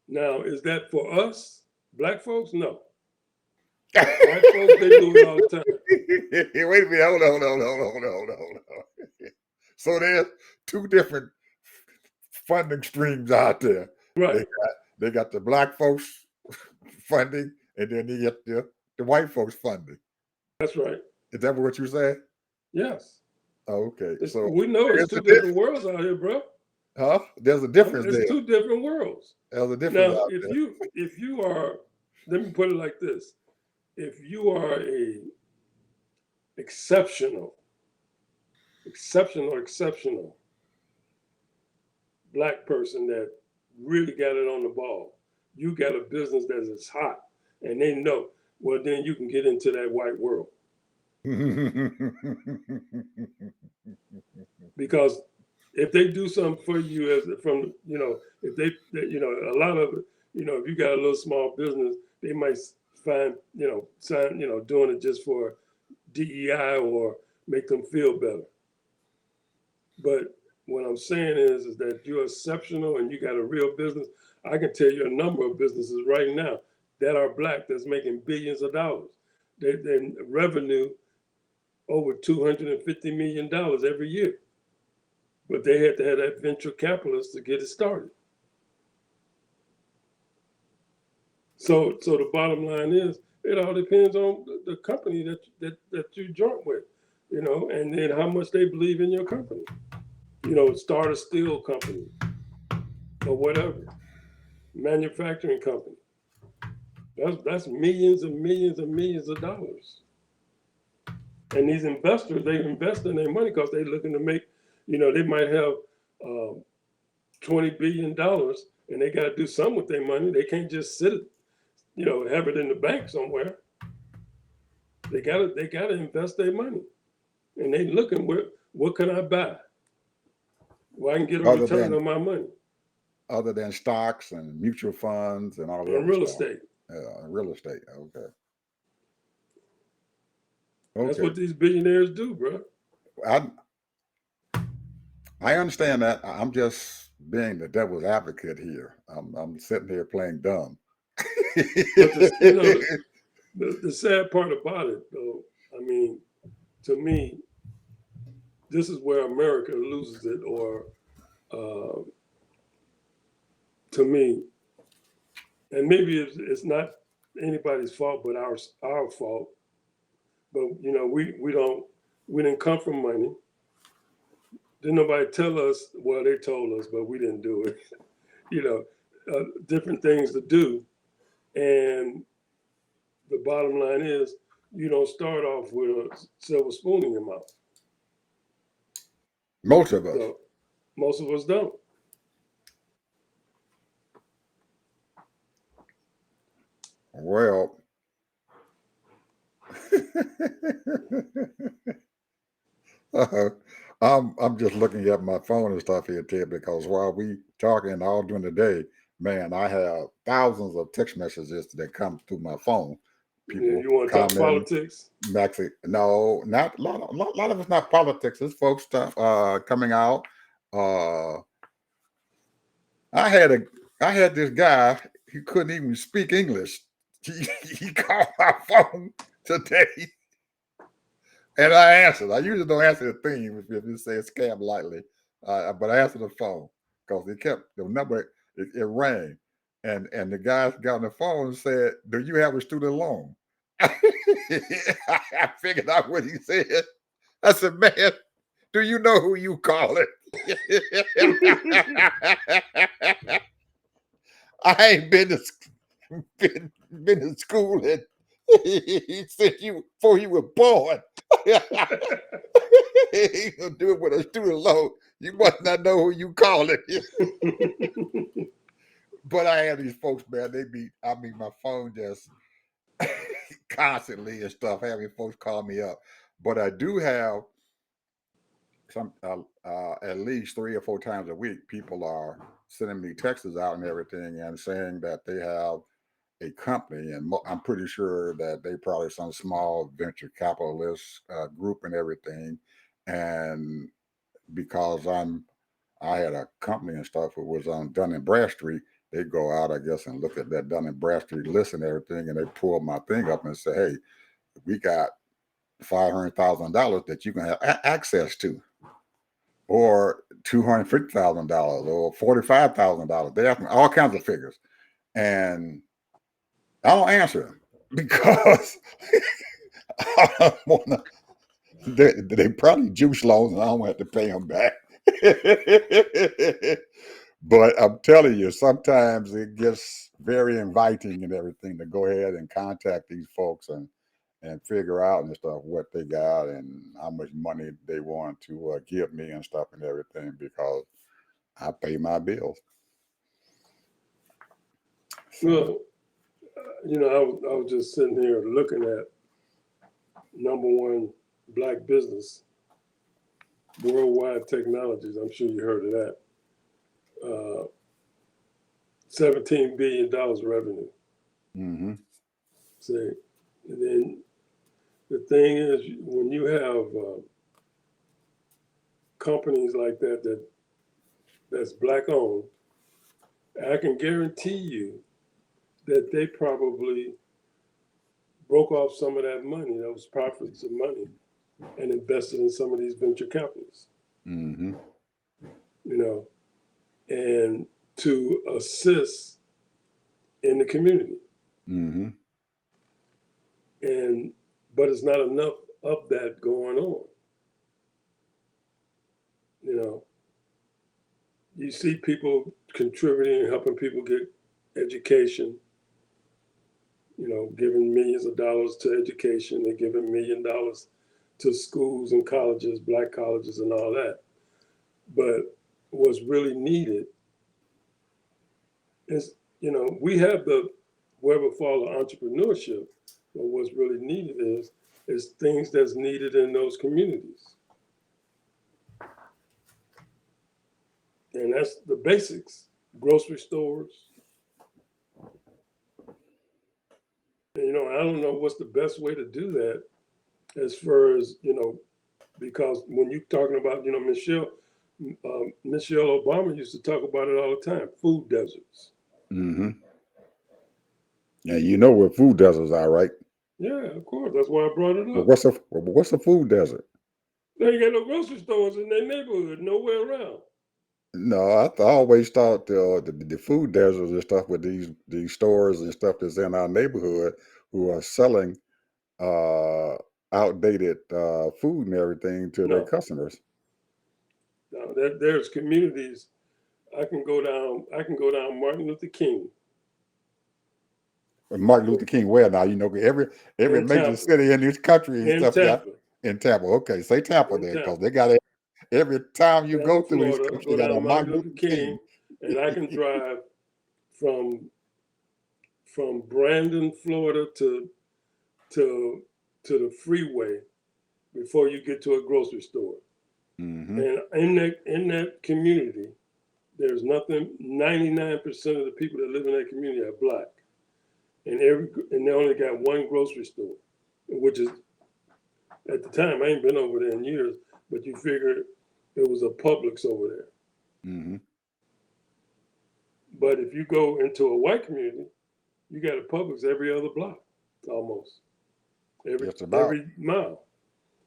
now is that for us black folks? No, white folks they do it all the time.
Wait a minute. Hold on. So there's two different funding streams out there. They
Right.
got they got the black folks funding, and then they get the white folks funding.
That's right.
Is that what you say?
Yes.
Oh, okay. So
We know it's
there's
two
a
different
difference,
worlds out here, bro.
huh? There's a difference
It's
there.
two different worlds.
There's a difference
Now,
out
if you are, let me put it like this: if you are a exceptional, exceptional black person that really got it on the ball, you got a business that is hot, and they know. Well, then you can get into that white world
there.
because if they do something for you as from if a lot of if you got a little small business, they might find sign doing it just for DEI or make them feel better. But what I'm saying is that you're exceptional and you got a real business. I can tell you a number of businesses right now that are black that's making billions of dollars. They revenue over $250 million every year. But they had to have that venture capitalist to get it started. So the bottom line is it all depends on the company that you joint with, and then how much they believe in your company. Start a steel company or whatever, manufacturing company. That's millions and millions and millions of dollars. And these investors, they invest in their money because they're looking to make, they might have $20 billion and they got to do something with their money. They can't just sit it, have it in the bank somewhere. They gotta invest their money. And they looking what can I buy? Well, I can get a
other
return
than
on my money
other than stocks and mutual funds and all the
in
other
real
stuff.
estate.
Real estate. Okay.
That's
Okay.
what these billionaires do, bro.
I I understand that. I'm just being the devil's advocate here. I'm sitting here playing dumb.
But the sad part about it, though, I mean, to me, this is where America loses it, or uh, to me, and maybe it's not anybody's fault but our fault. But we didn't come from money. Didn't nobody tell us? Well, they told us, but we didn't do it. Different things to do, and the bottom line is you don't start off with a silver spoon in your mouth.
Most of us.
So most of us don't.
Well, Uh, I'm just looking at my phone and stuff here, Ted, because while we talking all during the day, man, I have thousands of text messages that come through my phone.
Yeah,
People
you want to talk
commenting,
politics?
Maxi. No, not a lot of it's not politics. It's folks stuff coming out. Uh, I had a I had this guy. He couldn't even speak English. He called my phone today. And I answered. I usually don't answer the thing if you say scam lightly, but I answered the phone because it kept the number. It rang, and the guy got on the phone and said, "Do you have a student loan?" I figured out what he said. I said, "Man, do you know who you calling?" I ain't been to school and he said you before you were born. He gonna do it with a student loan. You must not know who you calling. But I have these folks, man. I mean, my phone just constantly and stuff having folks call me up. But I do have some at least 3 or 4 times a week. People are sending me texts out and everything and saying that they have a company, and I'm pretty sure that they probably some small venture capitalist group and everything. And because I had a company and stuff that was on Dun and Bradstreet, they go out, I guess, and look at that Dun and Bradstreet list and everything, and they pull my thing up and say, "Hey, we got $500,000 that you can have access to, or $250,000, or $45,000." They ask me all kinds of figures, and I don't answer them because I don't wanna, they probably juice loans, and I don't have to pay them back. But I'm telling you, sometimes it gets very inviting and everything to go ahead and contact these folks and figure out and stuff what they got and how much money they want to give me and stuff and everything because I pay my bills. So,
Well, I was just sitting here looking at number one black business, Worldwide Technologies. I'm sure you heard of that. $17 billion revenue.
mm-hmm,
See, and then the thing is, when you have companies like that's black owned, I can guarantee you that they probably broke off some of that money, those profits of money, and invested in some of these venture capitalists,
mm-hmm,
you know, and to assist in the community.
mm-hmm,
And but it's not enough of that going on. You know, you see people contributing and helping people get education, giving millions of dollars to education. They're giving $1 million to schools and colleges, black colleges, and all that. But what's really needed is, we have the wherewithal of entrepreneurship, but what's really needed is things that's needed in those communities. And that's the basics. Grocery stores. And, I don't know what's the best way to do that as far as, because when you're talking about, Michelle Obama used to talk about it all the time, food deserts.
mm-hmm. And you know what food deserts are, right?
Yeah, of course. That's why I brought it
But
up.
what's a food desert?
They ain't got no grocery stores in their neighborhood, nowhere around.
No, always thought the food deserts and stuff with these stores and stuff that's in our neighborhood who are selling uh, outdated food and everything to their
No,
customers.
no. There's communities. I can go down Martin Luther King
And Martin Luther King, where now you know every
in
major
Tampa.
city in this country and
In
stuff got
Tampa.
in Tampa. Okay, say Tampa
In
there because
Tampa.
they got every time you go
Tampa,
through this
Florida.
country,
Go
they got a
down Martin
Martin
Luther
Luther King.
King, and I can drive from Brandon, Florida to to the freeway before you get to a grocery store.
Mm-hmm.
And in that community, there's nothing. 99% of the people that live in that community are black, and they only got one grocery store, which is at the time I ain't been over there in years, but you figure it was a Publix over there.
Mm-hmm.
But if you go into a white community, you got a Publix every other block, almost every mile.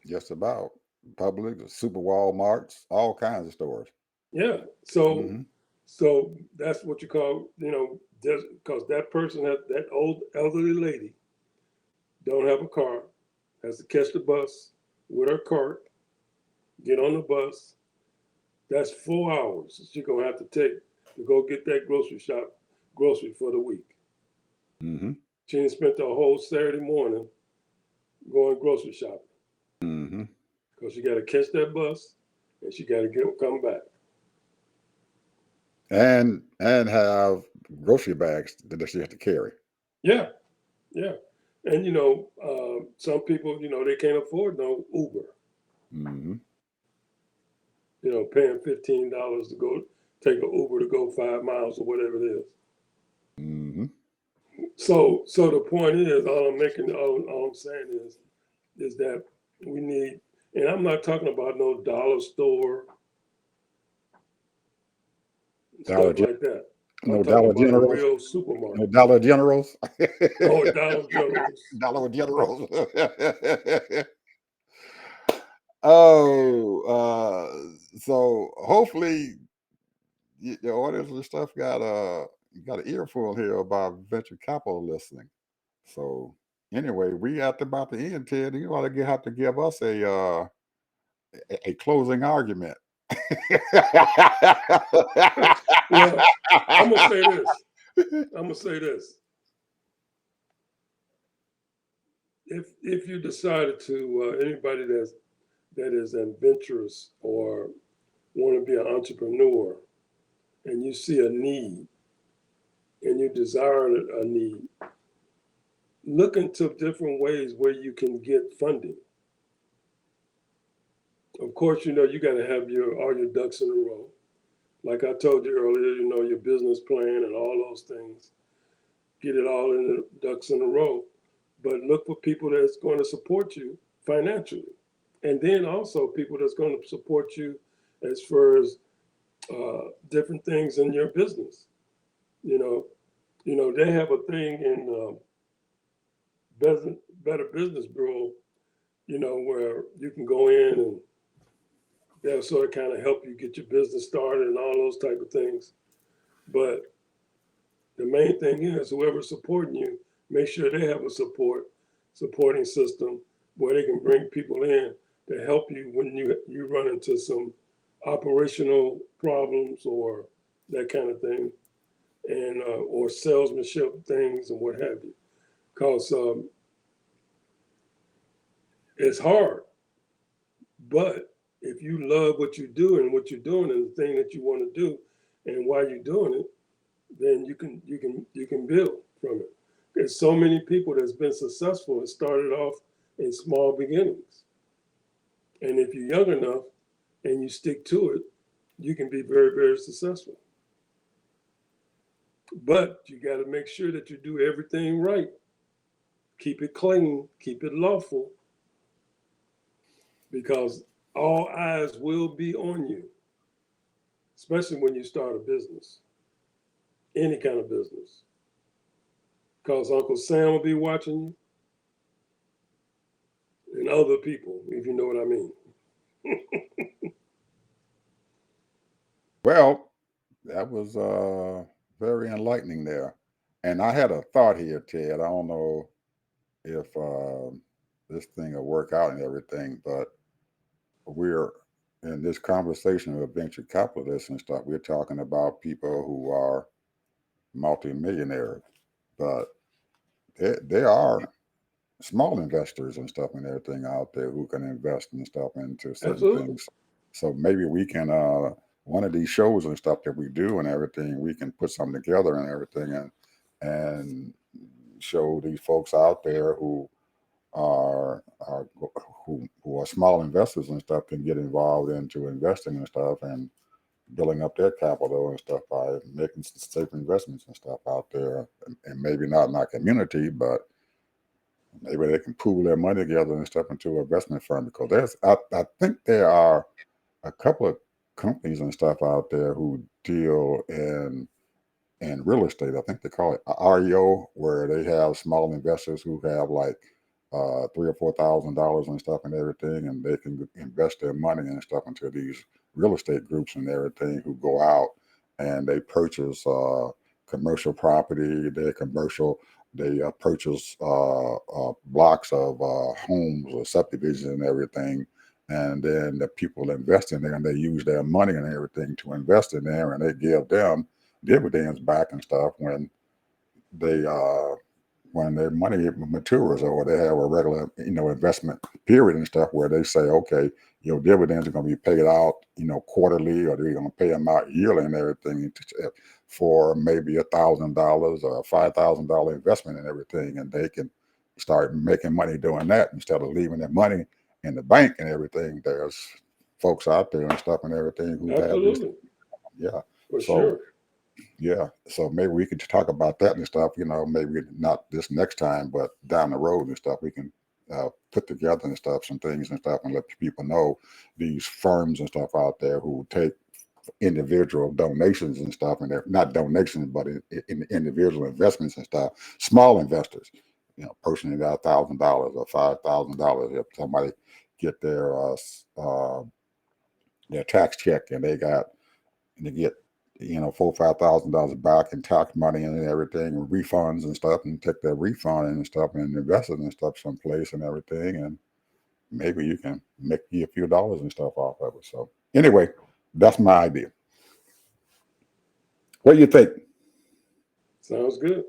Just about. Publix, Super Walmarts, all kinds of stores.
Yeah. So
Mm-hmm.
so that's what you call, because that person, that old elderly lady, don't have a car, has to catch the bus with her cart, get on the bus. That's 4 hours she's gonna have to take to go get that grocery for the week.
Mm-hmm.
She didn't spend the whole Saturday morning going grocery shopping
Mm-hmm.
because she got to catch that bus and she got to come back.
And have grocery bags that she has to carry.
Yeah, yeah. And some people, they can't afford no Uber.
Mm-hmm.
Paying $15 to go take an Uber to go 5 miles or whatever it is.
Mm-hmm.
So the point is, all I'm saying is that we need, and I'm not talking about no dollar store, stuff like that.
No
I'm
Dollar
talking about a
Generals.
real supermarket.
No Dollar Generals.
Oh, Dollar Generals.
Dollar Generals. Oh, so hopefully the audience and stuff got an earful here about venture capital listening. So anyway, we at about the end, Ted. You ought to have to give us a closing argument.
Well, I'm gonna say this. If you decided to, anybody that is adventurous or want to be an entrepreneur, and you see a need, and you desire a need, look into different ways where you can get funding. Of course, you got to have all your ducks in a row. Like I told you earlier, your business plan and all those things. Get it all in the ducks in a row. But look for people that's going to support you financially. And then also people that's going to support you as far as different things in your business. They have a thing in Better Business Bureau, where you can go in and they'll sort of kind of help you get your business started and all those type of things. But the main thing is whoever's supporting you, make sure they have a supporting system where they can bring people in to help you when you run into some operational problems or that kind of thing, and or salesmanship things and what have you. Because it's hard, but if you love what you do and what you're doing and the thing that you want to do and why you're doing it, then you can build from it. There's so many people that's been successful and started off in small beginnings. And if you're young enough and you stick to it, you can be very, very successful. But you got to make sure that you do everything right. Keep it clean, keep it lawful, because all eyes will be on you, especially when you start a business, any kind of business. Because Uncle Sam will be watching you and other people, if you know what I mean.
Well, that was very enlightening there. And I had a thought here, Ted. I don't know if this thing will work out and everything, but we're in this conversation of venture capitalists and stuff. We're talking about people who are multimillionaires, but there are small investors and stuff and everything out there who can invest and stuff into certain
Absolutely.
things. So maybe we can one of these shows and stuff that we do and everything, we can put something together and everything and show these folks out there who are who are small investors and stuff can get involved into investing and stuff and building up their capital and stuff by making safe investments and stuff out there, and maybe not in our community, but maybe they can pool their money together and stuff into an investment firm. Because I think there are a couple of companies and stuff out there who deal in real estate. I think they call it REO, where they have small investors who have like $3,000 or $4,000 and stuff and everything, and they can invest their money and stuff into these real estate groups and everything who go out and they purchase commercial property. They purchase blocks of homes or subdivisions and everything. And then the people invest in there and they use their money and everything to invest in there, and they give them dividends back and stuff they when their money matures, or they have a regular investment period and stuff where they say, okay, dividends are going to be paid out quarterly, or they're going to pay them out yearly and everything for maybe $1,000 or $5,000 investment and everything, and they can start making money doing that instead of leaving their money in the bank and everything. There's folks out there and stuff and everything who have this.
Absolutely.
Yeah.
For
So
sure.
yeah, so maybe we could talk about that and stuff. Maybe not this next time, but down the road and stuff, we can put together and stuff some things and stuff, and let people know these firms and stuff out there who take individual donations and stuff, and they're not donations, but in individual investments and stuff. Small investors, personally got $1,000 or $5,000. If somebody get their tax check and they get $4,000 or $5,000 back in tax money and everything, and refunds and stuff, and take that refund and stuff and invest it and stuff someplace and everything, and maybe you can make you a few dollars and stuff off of it. So anyway, that's my idea. What do you think?
Sounds good.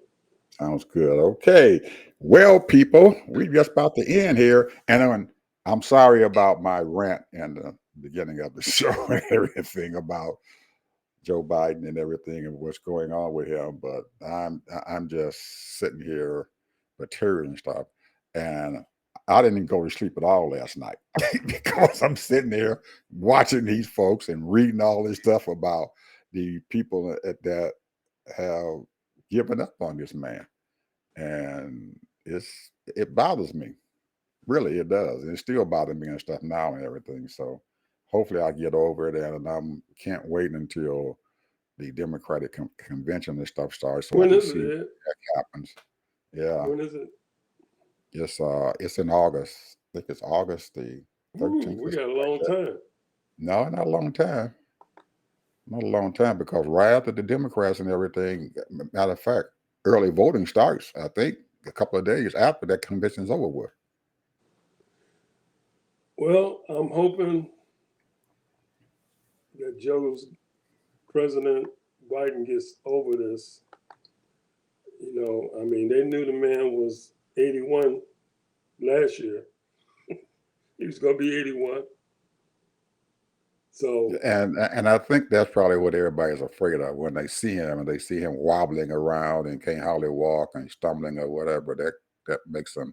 Sounds good. Okay. Well, people, we're just about to end here, and I'm sorry about my rant in the beginning of the show and everything about Joe Biden and everything and what's going on with him, but I'm just sitting here with tears and stuff, and I didn't even go to sleep at all last night because I'm sitting there watching these folks and reading all this stuff about the people that have given up on this man, and it bothers me. Really, it does. And it still bothers me and stuff now and everything. So hopefully I get over it, and I can't wait until the Democratic convention and stuff starts so I
When
can
is
see
it?
what happens. Yeah,
When is it?
it's in August. I think it's August the
Ooh,
13th
we
or
got a
something like
long
that.
time.
No, not a long time. Not a long time, because right after the Democrats and everything, matter of fact, early voting starts, I think, a couple of days after that convention's over with.
Well, I'm hoping that Joe's President Biden gets over this. I mean, they knew the man was 81 last year. He was going to be 81. So,
And I think that's probably what everybody's afraid of when they see him and they see him wobbling around and can't hardly walk and stumbling or whatever. That makes them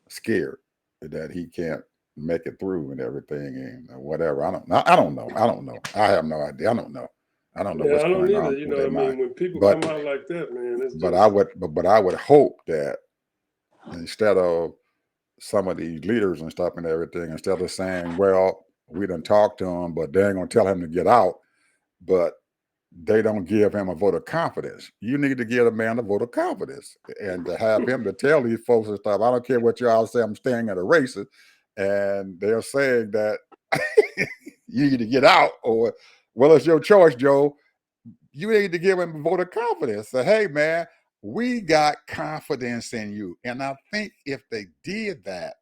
scared that he can't make it through and everything and whatever. I don't know. I don't know. I don't know. I have no idea. I don't know. I don't know
yeah,
what's
I don't
going
either.
on through their
I
mind.
mean, when people
But
come out like that, man, it's
but I
just,
would but I would hope that instead of some of these leaders and stuff and everything, instead of saying, well, we done talked to him, but they ain't gonna tell him to get out, but they don't give him a vote of confidence. You need to give a man a vote of confidence and to have him to tell these folks and stuff. I don't care what y'all say, I'm staying at a races. And they're saying that you need to get out, or, well, it's your choice, Joe. You need to give him a vote of confidence. Say, hey, man, we got confidence in you. And I think if they did that,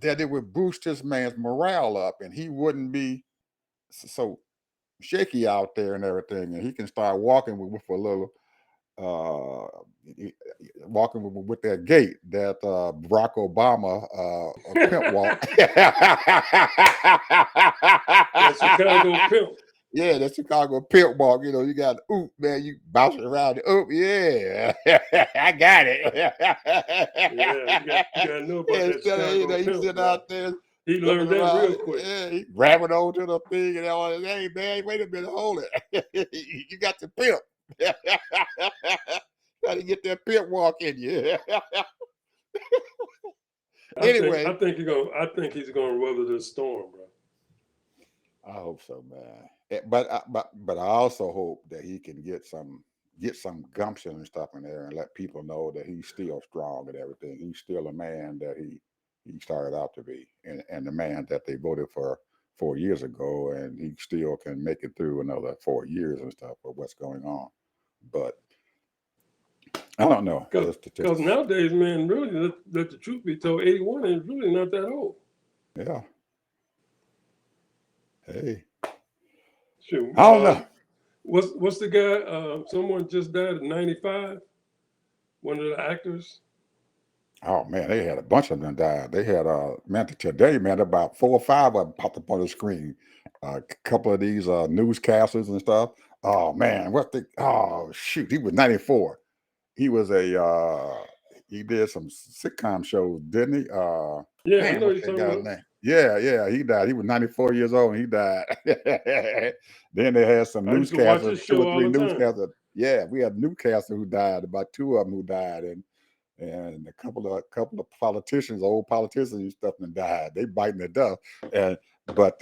it would boost this man's morale up and he wouldn't be so shaky out there and everything, and he can start walking with a little uh walking with that gait that Barack Obama pimp walk.
that Chicago pimp.
Yeah, the Chicago pimp walk. You know, you got the oop, man. You bouncing around the oop. Yeah, I got it.
Yeah, you gotta know about
Yeah,
that
instead of, you
Chicago
know, he's
pimp,
sitting
boy.
out there
He
jumping
learned that
around.
real quick.
Yeah, he grabbing onto the thing and all. Hey, man, wait a minute, hold it. You got the pimp. Try to get that pimp walk in you.
I
Anyway,
think he's gonna weather this storm, bro.
I hope so, man. But I also hope that he can get some gumption and stuff in there and let people know that he's still strong and everything. He's still a man that he started out to be, and the man that they voted for 4 years ago, and he still can make it through another 4 years and stuff with what's going on. But I don't know.
Cause,
It's
Cause
statistics.
nowadays, man, really, let the truth be told, 81 is really not that old.
Yeah. Hey,
Shoot,
I don't know.
what's the guy? Someone just died at 95. One of the actors.
Oh man, they had a bunch of them died. They had man today, man, about 4 or 5 of them popped up on the screen. A couple of these newscasters and stuff. Oh man, oh shoot, he was 94. He was he did some sitcom shows, didn't he?
Yeah, I
Man,
know
what's
you're
that
talking
guy's
about.
name? Yeah, he died. He was 94 years old and he died. Then they had some
I used to watch
newscasters,
his
two or
show all
three
the time.
newscasters. Yeah, we had newscasters who died, about two of them who died, and a couple of politicians, old politicians and stuff, and died. They biting the dust. And but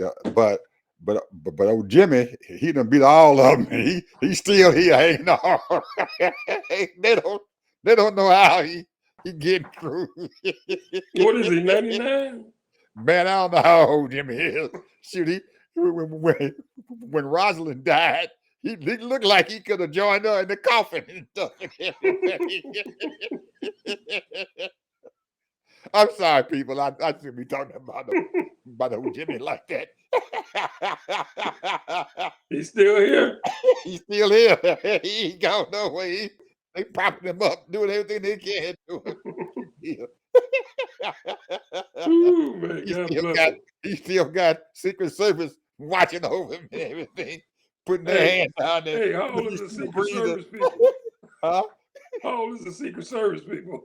old Jimmy, he done beat all of them. He's still here hanging on. they don't they don't know how he getting through.
What is he, 99?
Man, I don't know how old Jimmy is. Shoot, when Rosalind died, he looked like he could have joined her in the coffin and stuff. I'm sorry, people. I shouldn't be talking about old Jimmy like that.
He's still here.
He's still here. He ain't gone nowhere. They propping him up, doing everything they can to him. He's
Ooh, man,
he
God
still
bless
got
him.
he still got Secret Service watching over him and everything, putting their
Hey,
hands down there,
hey, how
but
old is
he's
the
still
Secret
breathing.
Service people?
Huh?
How old is the Secret Service people?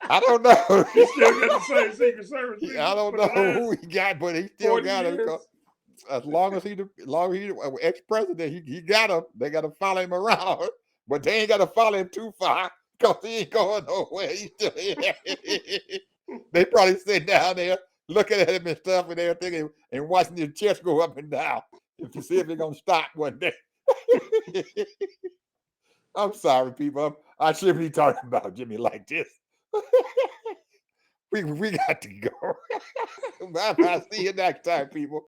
I don't know.
He still got the same Secret Service
I
people
don't
for
know
the last
who he got, but he still
40
got it.
years.
As long as he ex-president, he got him. They got to follow him around, but they ain't got to follow him too far because he ain't going nowhere. He's still here. They probably sit down there looking at him and stuff and everything and watching his chest go up and down to see if he's gonna stop one day. I'm sorry, people. I shouldn't be talking about Jimmy like this. We got to go. Bye bye. See you next time, people.